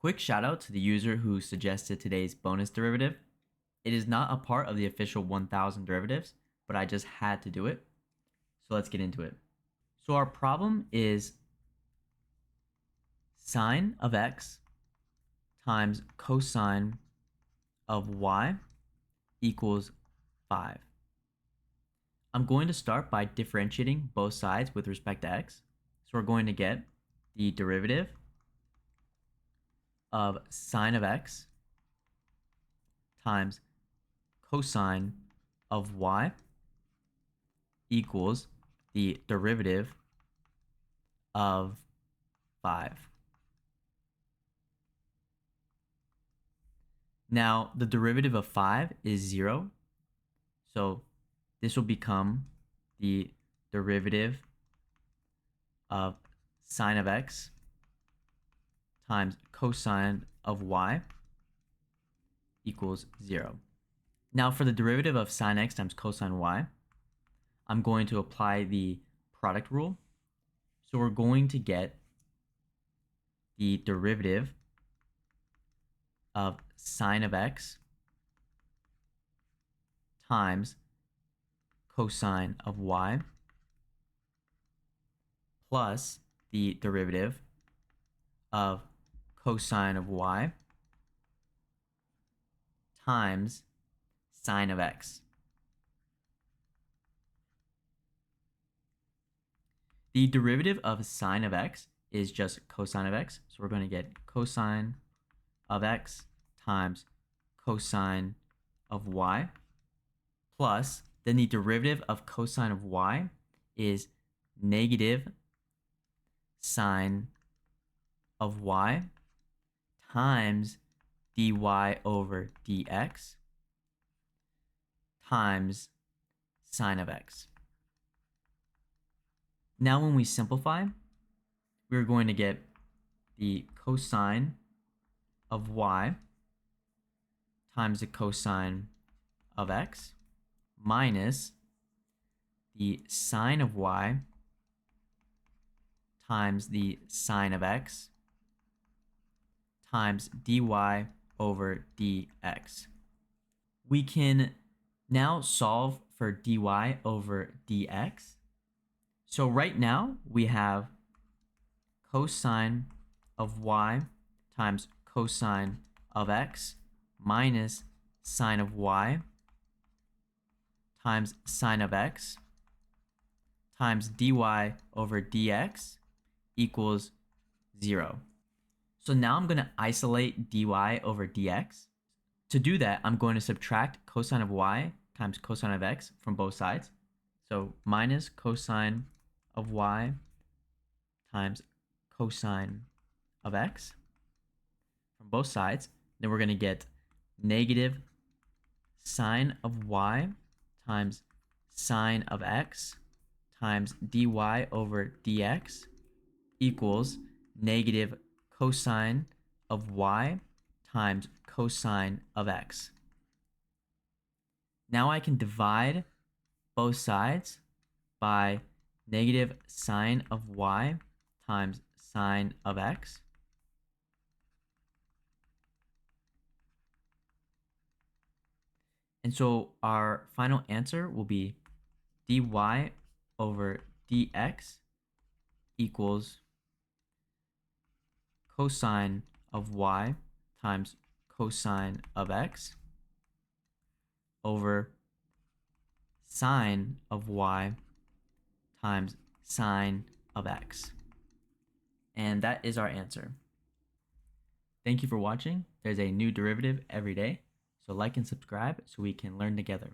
Quick shout out to the user who suggested today's bonus derivative. It is not a part of the official 1000 derivatives, but I just had to do it. So let's get into it. So our problem is sine of x times cosine of y equals 5. I'm going to start by differentiating both sides with respect to x. So we're going to get the derivative of sine of x times cosine of y equals the derivative of 5. Now, the derivative of 5 is 0, so this will become the derivative of sine of x times cosine of y equals 0. Now, for the derivative of sine x times cosine y, I'm going to apply the product rule. So we're going to get the derivative of sine of x times cosine of y plus the derivative of cosine of y times sine of x. The derivative of sine of x is just cosine of x. So we're going to get cosine of x times cosine of y plus, then the derivative of cosine of y is negative sine of y times dy over dx times sine of x. Now when we simplify, we're going to get the cosine of y times the cosine of x minus the sine of y times the sine of x times dy over dx. We can now solve for dy over dx. So right now we have cosine of y times cosine of x minus sine of y times sine of x times dy over dx equals 0. So now I'm going to isolate dy over dx. To do that, I'm going to subtract cosine of y times cosine of x from both sides. So minus cosine of y times cosine of x from both sides. Then we're going to get negative sine of y times sine of x times dy over dx equals negative cosine of y times cosine of x. Now I can divide both sides by negative sine of y times sine of x. And so our final answer will be dy over dx equals cosine of y times cosine of x over sine of y times sine of x. And that is our answer. Thank you for watching. There's a new derivative every day, so like and subscribe so we can learn together.